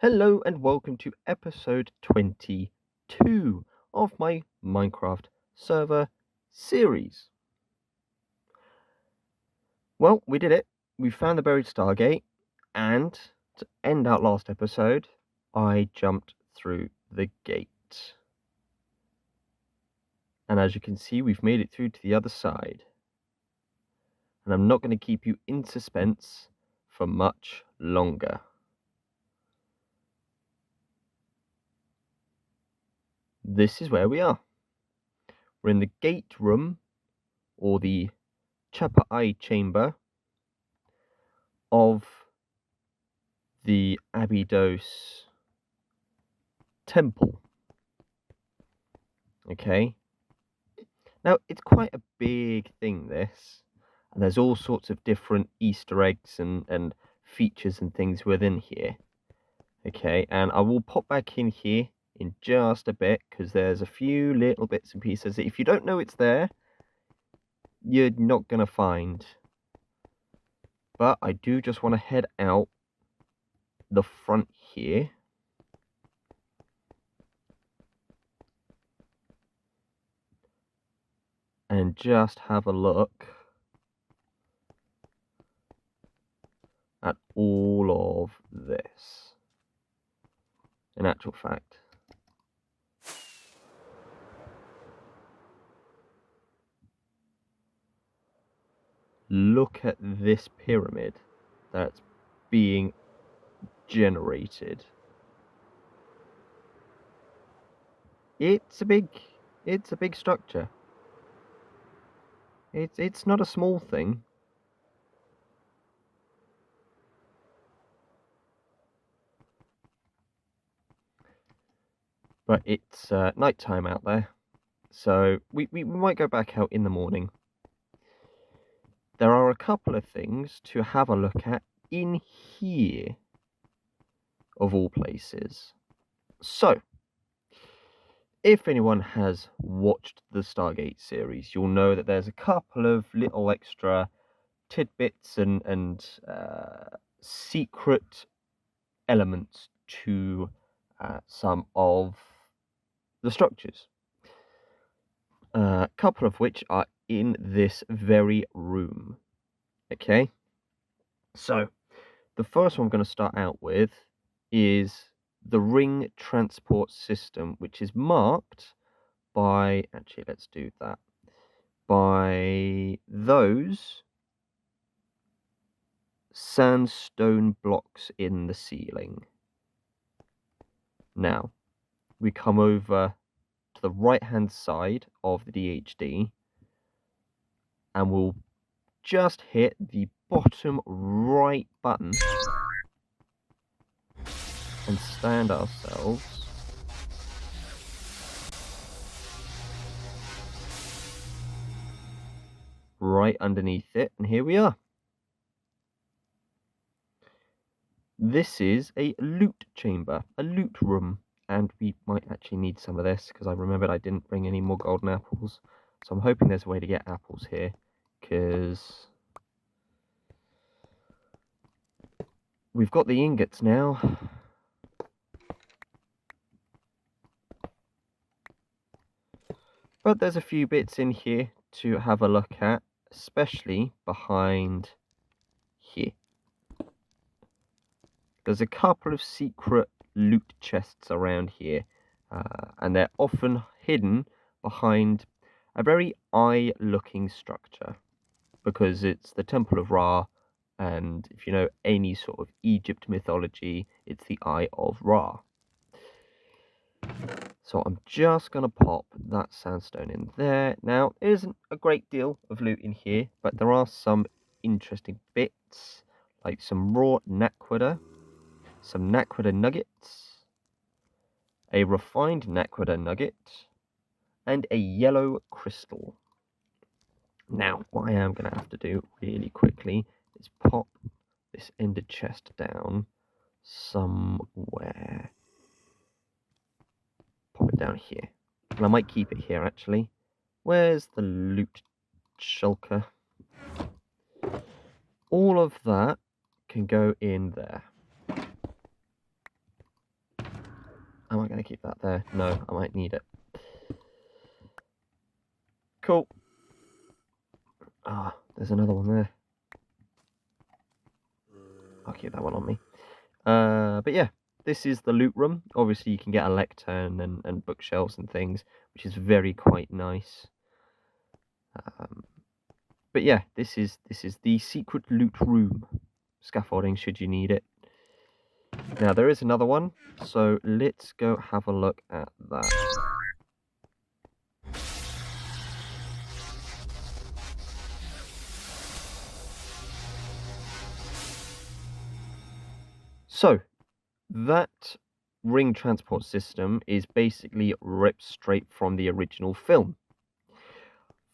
Hello and welcome to episode 22 of my Minecraft server series. Well, we did it. We found the buried Stargate, and to end our last episode, I jumped through the gate. And as you can see, we've made it through to the other side. And I'm not going to keep you in suspense for much longer. This is where we are. We're in the gate room, or the Chapa Eye chamber of the Abydos temple. Okay. Now, it's quite a big thing, this. And there's all sorts of different Easter eggs and features and things within here. Okay, and I will pop back in here in just a bit, because there's a few little bits and pieces that if you don't know it's there, you're not going to find. But I do just want to head out the front here. And just have a look at all of this. In actual fact, look at this pyramid that's being generated. It's a big structure. It's not a small thing. But it's nighttime out there, so we might go back out in the morning. There are a couple of things to have a look at in here, of all places. So, if anyone has watched the Stargate series, you'll know that there's a couple of little extra tidbits and secret elements to some of the structures. A couple of which are in this very room. Okay, so the first one I'm going to start out with is the ring transport system, which is marked by, actually let's do that, by those sandstone blocks in the ceiling. Now, we come over to the right hand side of the DHD and we'll just hit the bottom right button and stand ourselves right underneath it, and here we are. This is a loot chamber, a loot room, and we might actually need some of this because I remembered I didn't bring any more golden apples, so I'm hoping there's a way to get apples here, because we've got the ingots now. But there's a few bits in here to have a look at, especially behind here. There's a couple of secret loot chests around here, and they're often hidden behind a very eye-looking structure, because it's the Temple of Ra, and if you know any sort of Egypt mythology, it's the Eye of Ra. So I'm just going to pop that sandstone in there. Now, there isn't a great deal of loot in here, but there are some interesting bits, like some raw Nagadah, some Nagadah nuggets, a refined Nagadah nugget, and a yellow crystal. Now, what I am going to have to do really quickly is pop this ender chest down somewhere. Pop it down here. And I might keep it here, actually. Where's the loot shulker? All of that can go in there. Am I going to keep that there? No, I might need it. Cool. Ah, there's another one there. I'll keep that one on me. But yeah, this is the loot room. Obviously, you can get a lectern and bookshelves and things, which is quite nice. But yeah, this is the secret loot room. Scaffolding, should you need it. Now, there is another one, so let's go have a look at that. So, that ring transport system is basically ripped straight from the original film.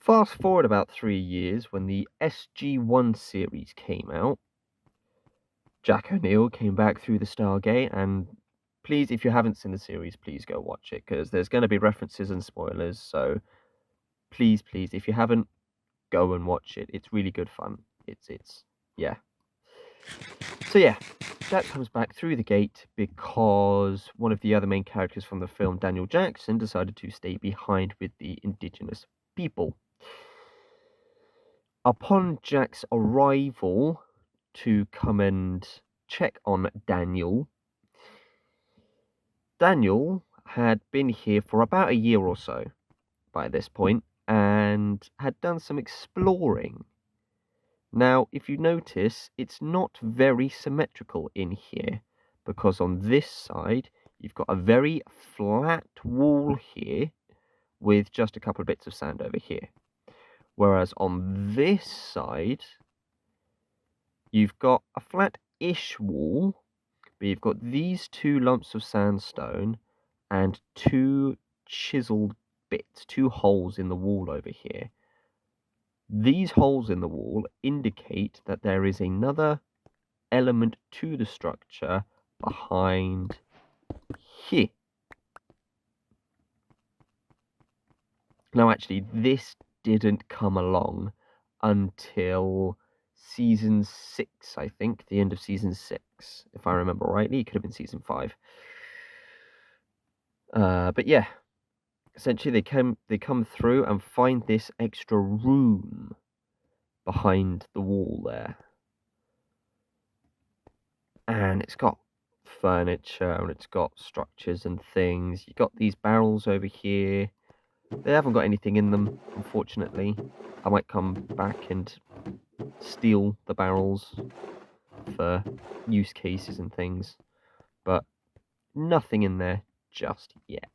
Fast forward about 3 years when the SG-1 series came out. Jack O'Neill came back through the Stargate, and please, if you haven't seen the series, please go watch it, because there's going to be references and spoilers, so please, if you haven't, go and watch it. It's really good fun. Yeah. So yeah, Jack comes back through the gate because one of the other main characters from the film, Daniel Jackson, decided to stay behind with the indigenous people. Upon Jack's arrival to come and check on Daniel, Daniel had been here for about a year or so by this point and had done some exploring. Now, if you notice, it's not very symmetrical in here, because on this side, you've got a very flat wall here with just a couple of bits of sand over here. Whereas on this side, you've got a flat-ish wall, but you've got these two lumps of sandstone and two chiseled bits, two holes in the wall over here. These holes in the wall indicate that there is another element to the structure behind here. Now, actually, this didn't come along until season 6, I think, the end of season 6, if I remember rightly. It could have been season 5. But yeah, essentially they come through and find this extra room behind the wall there, and it's got furniture and it's got structures and things. You got these barrels over here. They haven't got anything in them, unfortunately. I might come back and steal the barrels for use cases and things, but nothing in there just yet.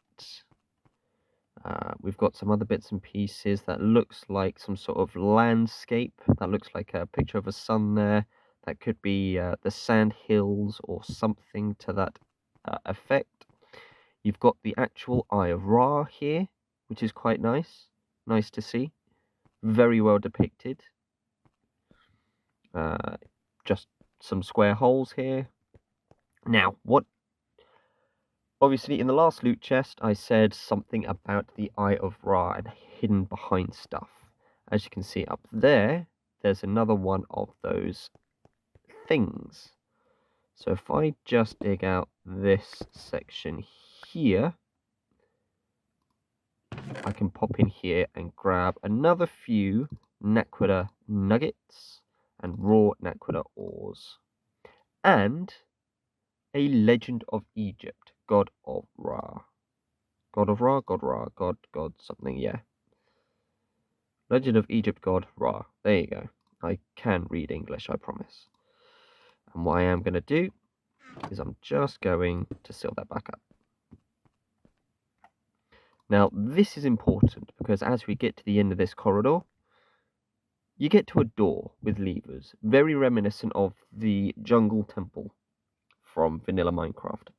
We've got some other bits and pieces that looks like some sort of landscape. That looks like a picture of a sun there. That could be the sand hills or something to that effect. You've got the actual Eye of Ra here, which is quite nice. Nice to see. Very well depicted. Just some square holes here. Now, obviously, in the last loot chest, I said something about the Eye of Ra and hidden behind stuff. As you can see up there, there's another one of those things. So if I just dig out this section here, I can pop in here and grab another few Nagadah nuggets and raw Nagadah ores. And a Legend of Egypt, God of Ra. God of Ra, God Ra, God something, yeah. Legend of Egypt, God Ra. There you go. I can read English, I promise. And what I am going to do is I'm just going to seal that back up. Now, this is important because as we get to the end of this corridor, you get to a door with levers, very reminiscent of the jungle temple from vanilla Minecraft.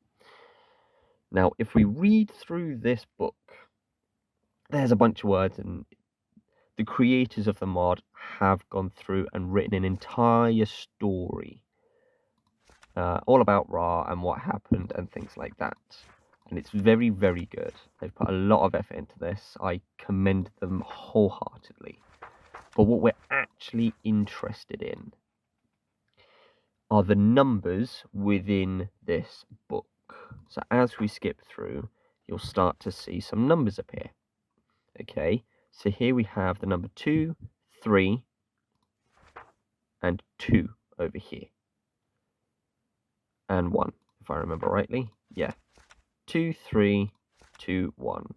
Now, if we read through this book, there's a bunch of words, and the creators of the mod have gone through and written an entire story all about Ra and what happened and things like that. And it's very, very good. They've put a lot of effort into this. I commend them wholeheartedly. But what we're actually interested in are the numbers within this book. So as we skip through, you'll start to see some numbers appear. Okay, so here we have the number 2, 3, and 2 over here. And 1, if I remember rightly. Yeah. 2, 3, 2, 1.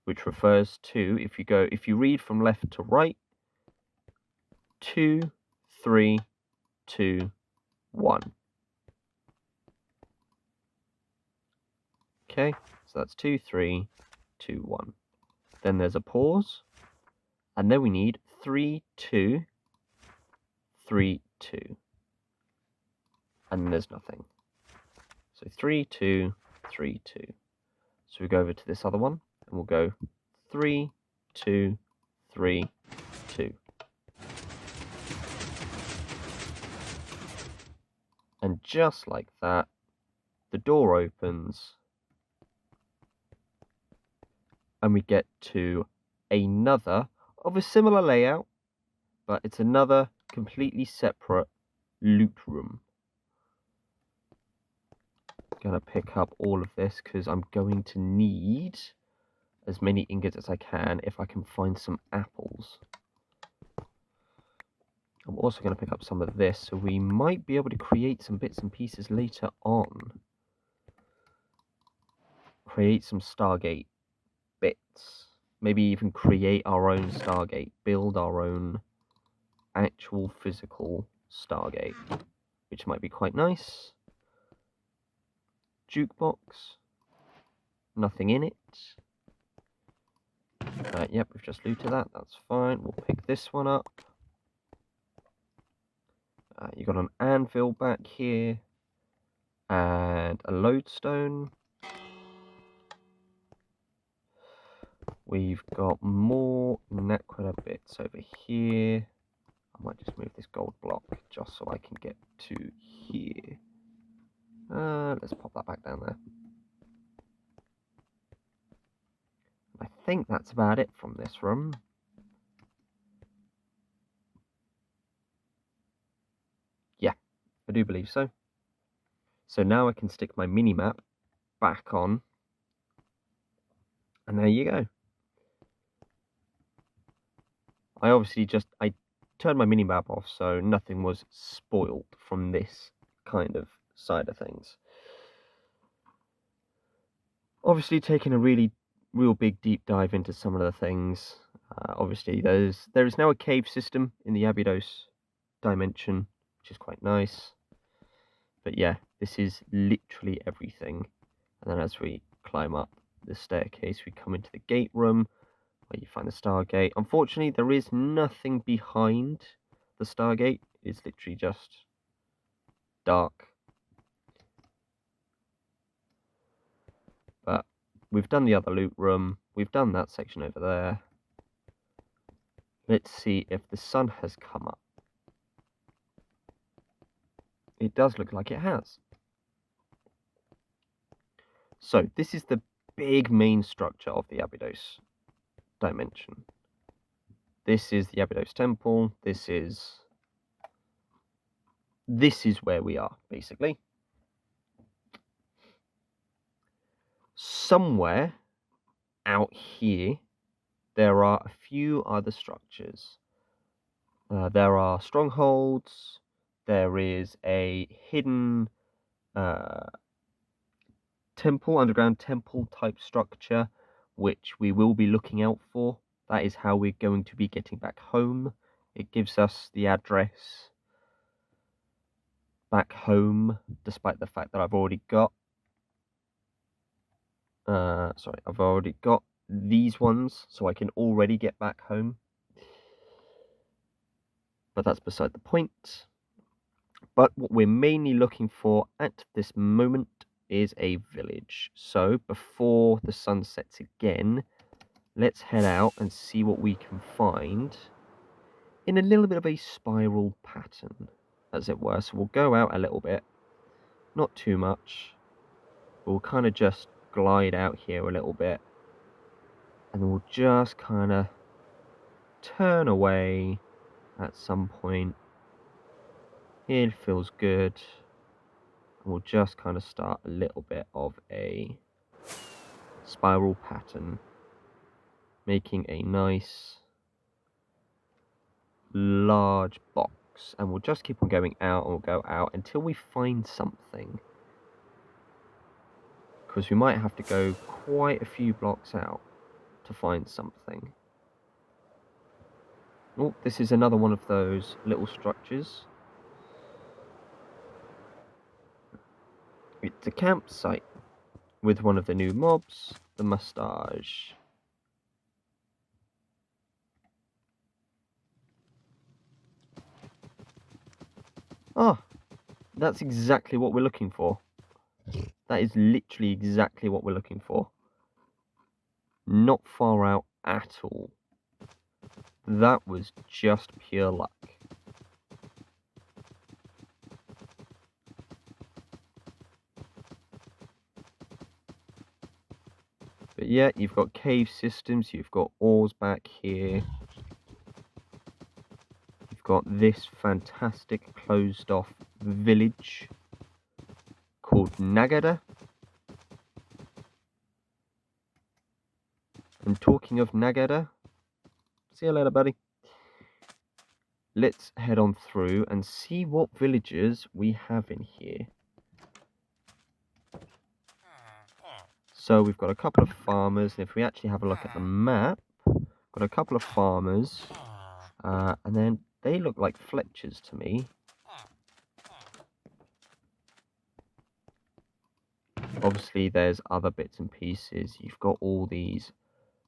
Which refers to, if you read from left to right, 2, 3, 2, 1. Okay, so that's 2, 3, 2, 1. Then there's a pause, and then we need 3, 2, 3, 2. And then there's nothing. So 3, 2, 3, 2. So we go over to this other one, and we'll go 3, 2, 3, 2. And just like that, the door opens, and we get to another of a similar layout, but it's another completely separate loot room. I'm gonna pick up all of this because I'm going to need as many ingots as I can if I can find some apples. I'm also going to pick up some of this, so we might be able to create some bits and pieces later on. Create some Stargate bits. Maybe even create our own Stargate. Build our own actual physical Stargate, which might be quite nice. Jukebox. Nothing in it. Yep, we've just looted that. That's fine. We'll pick this one up. You got an anvil back here. And a lodestone. We've got more Nagadah bits over here. I might just move this gold block just so I can get to here. Let's pop that back down there. I think that's about it from this room. Yeah, I do believe so. So now I can stick my mini-map back on. And there you go. I turned my mini-map off so nothing was spoiled from this kind of side of things. Obviously taking a real big deep dive into some of the things. Obviously there is now a cave system in the Abydos dimension, which is quite nice. But yeah, this is literally everything. And then as we climb up the staircase, we come into the gate room where you find the Stargate. Unfortunately, there is nothing behind the Stargate. It's literally just dark. But we've done the other loot room. We've done that section over there. Let's see if the sun has come up. It does look like it has. So this is the big main structure of the Abydos dimension. This is the Abydos temple. This is where we are, basically. Somewhere out here, there are a few other structures. There are strongholds. There is a hidden temple, underground temple type structure, which we will be looking out for. That is how we're going to be getting back home. It gives us the address back home, despite the fact that I've already got I've already got these ones, so I can already get back home. But that's beside the point. But what we're mainly looking for at this moment is a village. So before the sun sets again, let's head out and see what we can find in a little bit of a spiral pattern, as it were. So we'll go out a little bit, not too much. We'll kind of just glide out here a little bit, and then we'll just kind of turn away at some point. It feels good. We'll just kind of start a little bit of a spiral pattern, making a nice large box, and we'll just keep on going out, and we'll go out until we find something, because we might have to go quite a few blocks out to find something. Oh, this is another one of those little structures. It's a campsite with one of the new mobs, the mustache. Ah, that's exactly what we're looking for. That is literally exactly what we're looking for. Not far out at all. That was just pure luck. But yeah, you've got cave systems, you've got ores back here. You've got this fantastic closed off village called Nagadah. And talking of Nagadah, see you later, buddy. Let's head on through and see what villages we have in here. So we've got a couple of farmers, and if we actually have a look at the map, got a couple of farmers, and then they look like Fletchers to me. Obviously there's other bits and pieces. You've got all these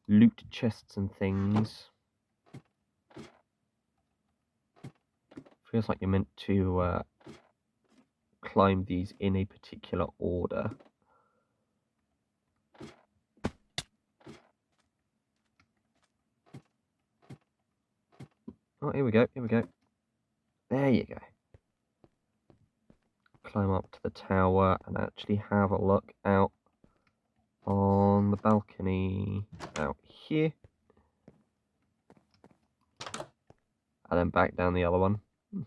loot chests and things. Feels like you're meant to climb these in a particular order. Oh, here we go, here we go. There you go. Climb up to the tower and actually have a look out on the balcony out here. And then back down the other one. There's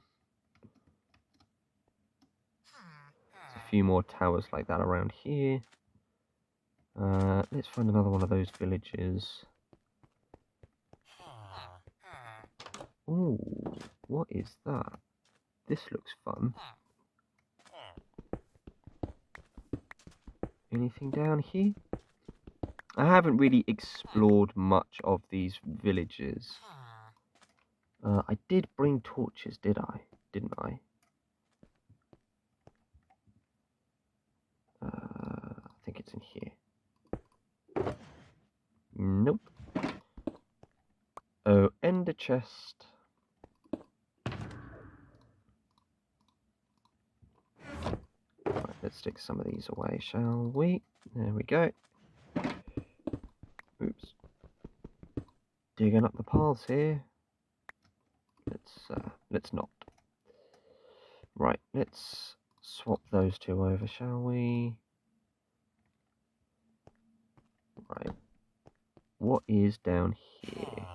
a few more towers like that around here. Let's find another one of those villages. Ooh, what is that? This looks fun. Anything down here? I haven't really explored much of these villages. I did bring torches, did I? Didn't I? I think it's in here. Nope. Oh, ender chest. Right, let's stick some of these away, shall we? There we go. Oops. Digging up the paths here. Let's not. Right, let's swap those two over, shall we? Right. What is down here?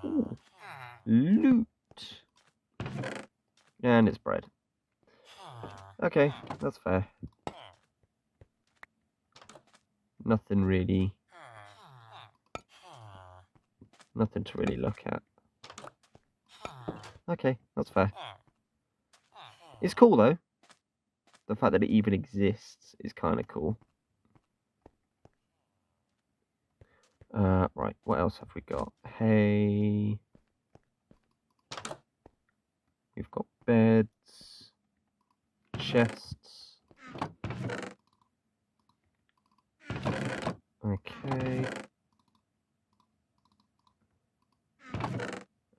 Ooh. Loot! And it's bread. Okay, that's fair. Nothing really. Nothing to really look at. Okay, that's fair. It's cool though. The fact that it even exists is kind of cool. Right, what else have we got? Hay. We've got beds. Chests. Okay.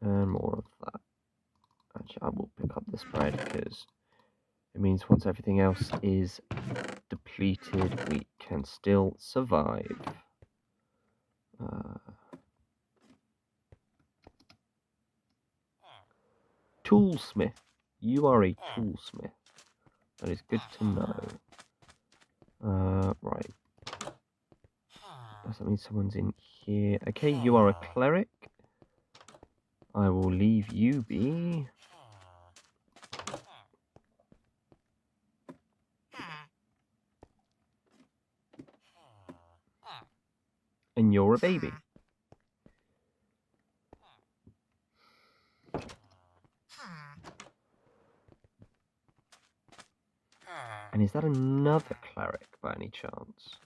And more of that. Actually, I will pick up this bread because it means once everything else is depleted, we can still survive. Toolsmith. You are a toolsmith. That is good to know. Right. Does that mean someone's in here? Okay, you are a cleric. I will leave you be. and you're a baby. And is that another cleric by any chance?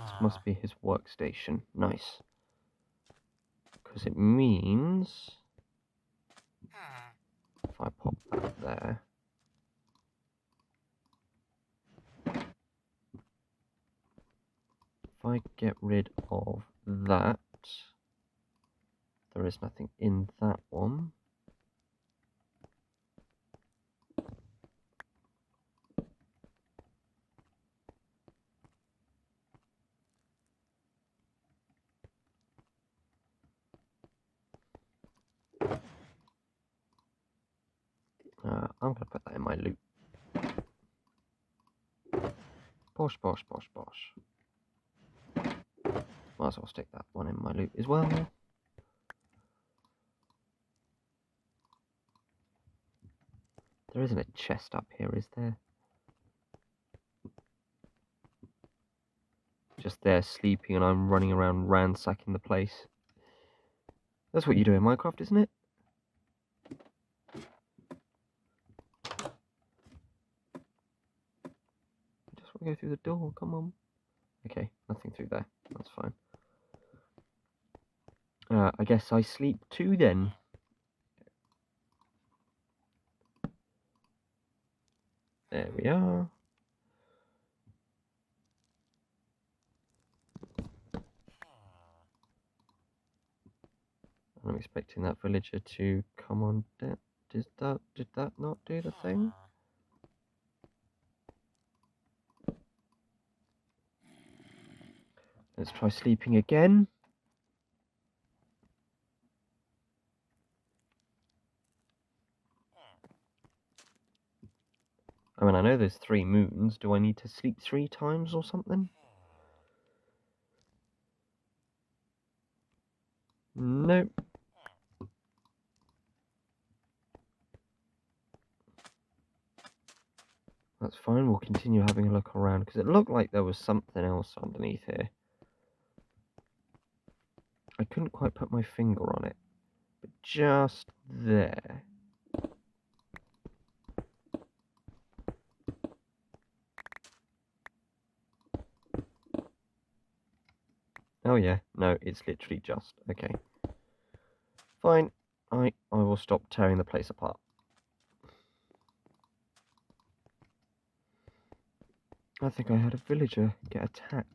This must be his workstation. Nice. Because it means if I pop that there, if I get rid of that, there is nothing in that one. I'm going to put that in my loot. Posh, posh, posh, posh. Might as well stick that one in my loot as well. There isn't a chest up here, is there? Just there sleeping and I'm running around ransacking the place. That's what you do in Minecraft, isn't it? Just want to go through the door, come on. Okay, nothing through there. That's fine. I guess I sleep too then. There we are. I'm expecting that villager to come on down. Did that not do the thing? Let's try sleeping again. I mean, I know there's 3 moons. Do I need to sleep 3 times or something? Nope. That's fine. We'll continue having a look around because it looked like there was something else underneath here. I couldn't quite put my finger on it, but just there. Oh yeah, no, it's literally just, okay. Fine, I will stop tearing the place apart. I think I had a villager get attacked.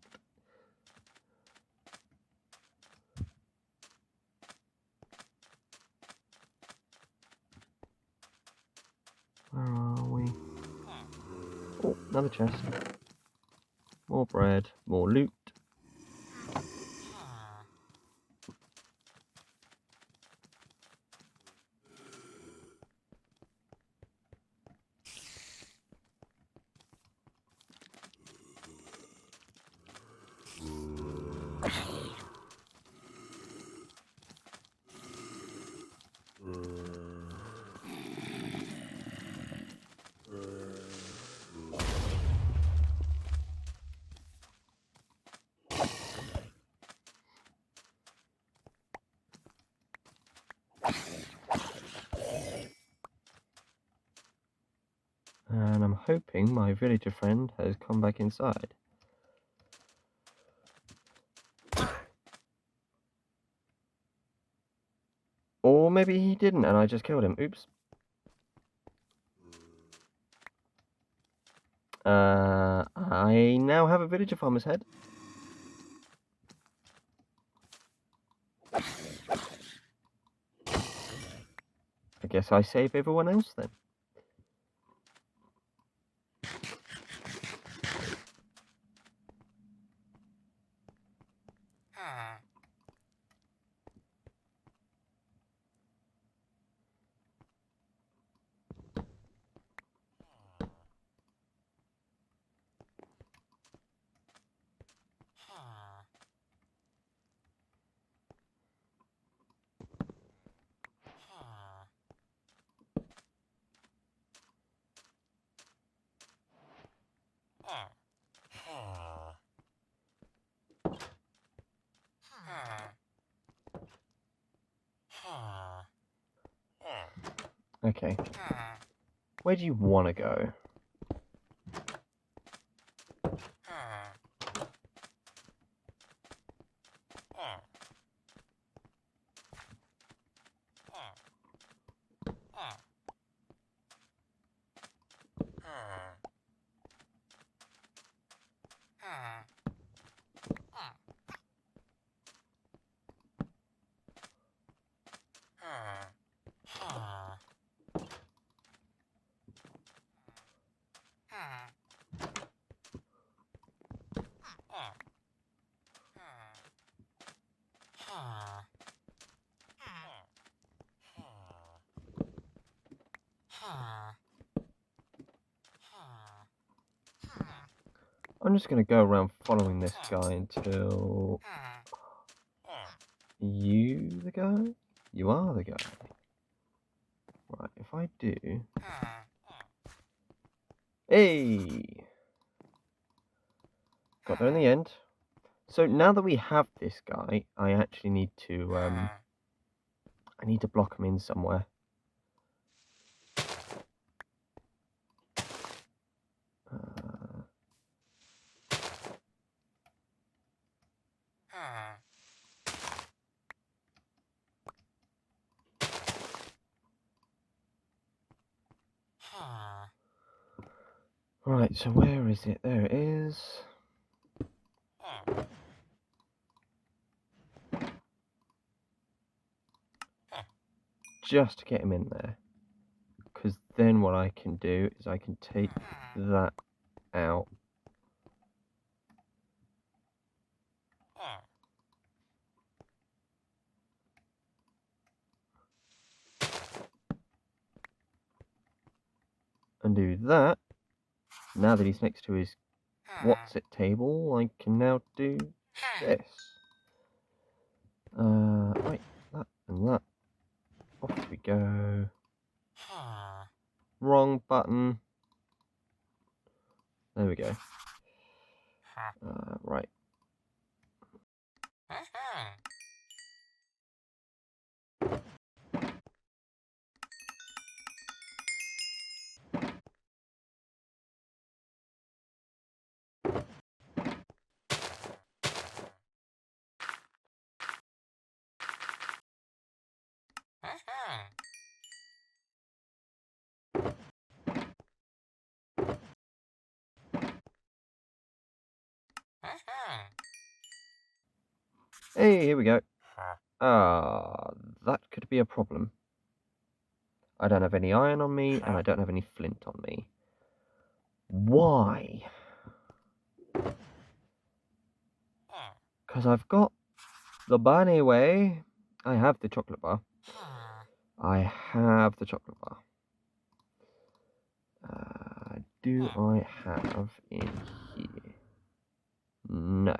Where are we? Oh, another chest. More bread, more loot. And I'm hoping my villager friend has come back inside. Or maybe he didn't and I just killed him. Oops. I now have a villager farmer's head. I guess I save everyone else then. Okay. Where do you want to go? I'm just going to go around following this guy until... You the guy? You are the guy. Right, if I do... Hey! Got there in the end. So now that we have this guy, I actually need to, I need to block him in somewhere. Right, so where is it? There it is. Just to get him in there. Because then what I can do is I can take that out. And do that. Now that he's next to his what's it table, I can now do this. Right, that and that. Off we go. Wrong button. There we go. Right. Hey, here we go. That could be a problem. I don't have any iron on me, and I don't have any flint on me. Why? Because I've got the bunny way. I have the chocolate bar. I have the chocolate bar. Do I have in here? No.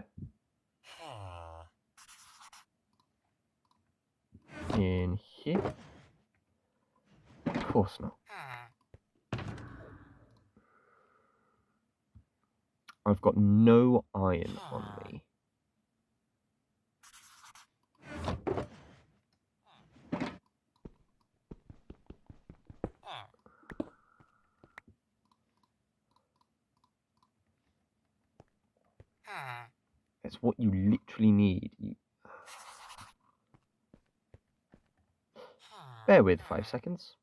In here? Of course not. I've got no iron on me. It's what you literally need. Bear with 5 seconds.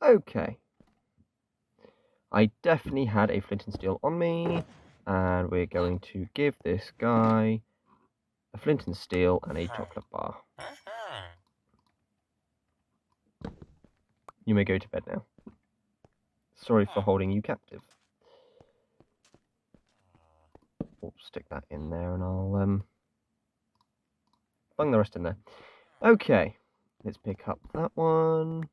Okay. I definitely had a flint and steel on me, and we're going to give this guy a flint and steel and a chocolate bar. You may go to bed now. Sorry for holding you captive. We'll stick that in there and I'll bung the rest in there. Okay, let's pick up that one.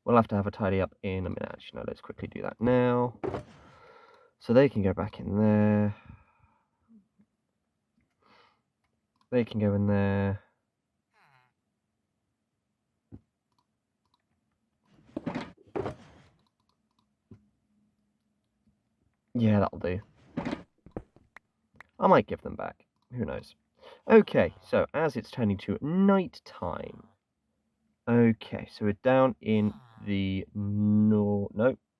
We'll have to have a tidy up in a minute. Actually, no, let's quickly do that now. So they can go back in there. They can go in there. Yeah, that'll do. I might give them back. Who knows? Okay, so as it's turning to night time. Okay, so we're down in the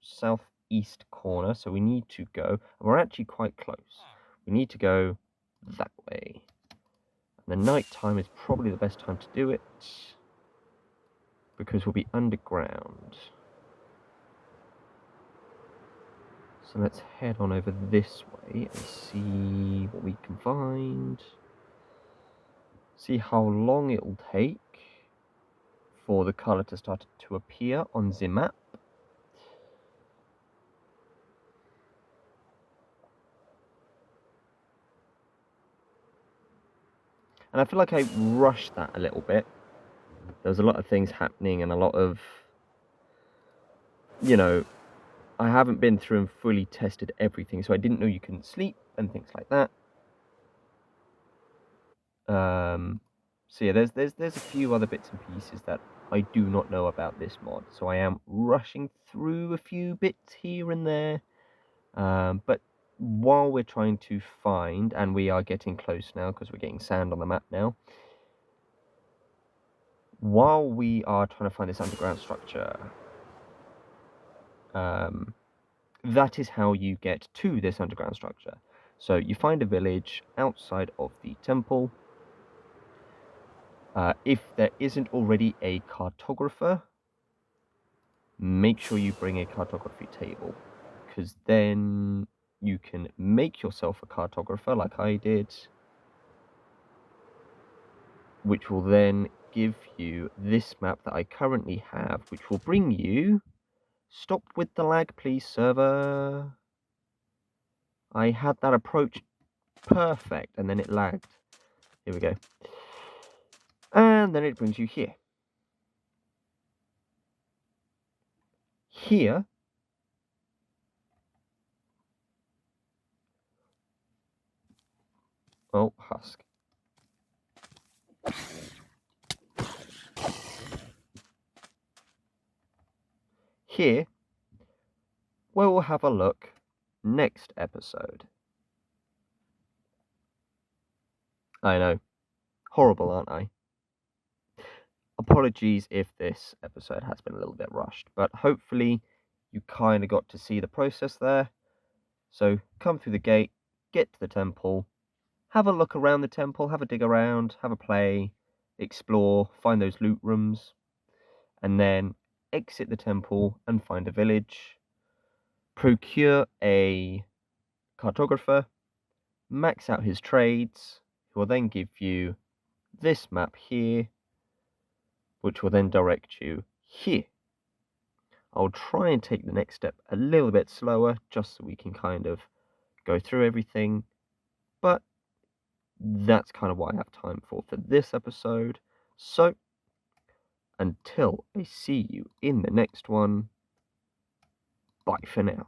southeast corner. So we need to go, and we're actually quite close. We need to go that way. And the night time is probably the best time to do it, because we'll be underground. So let's head on over this way and see what we can find. See how long it will take for the color to start to appear on the map. And I feel like I rushed that a little bit. There was a lot of things happening and a lot of, you know, I haven't been through and fully tested everything, so I didn't know you couldn't sleep and things like that. So yeah, there's a few other bits and pieces that I do not know about this mod, so I am rushing through a few bits here and there. But while we're trying to find, and we are getting close now because we're getting sand on the map now. While we are trying to find this underground structure, that is how you get to this underground structure. So you find a village outside of the temple. If there isn't already a cartographer, make sure you bring a cartography table, because then you can make yourself a cartographer like I did, which will then give you this map that I currently have, which will bring you... Stop with the lag, please, server. I had that approach perfect, and then it lagged. Here we go. And then it brings you here. Here, oh, husk. Here, we'll have a look next episode. I know. Horrible, aren't I? Apologies if this episode has been a little bit rushed, but hopefully you kind of got to see the process there. So come through the gate, get to the temple, have a look around the temple, have a dig around, have a play, explore, find those loot rooms, and then exit the temple and find a village. Procure a cartographer, max out his trades, who will then give you this map here, which will then direct you here. I'll try and take the next step a little bit slower, just so we can kind of go through everything, but that's kind of what I have time for this episode. So, until I see you in the next one, bye for now.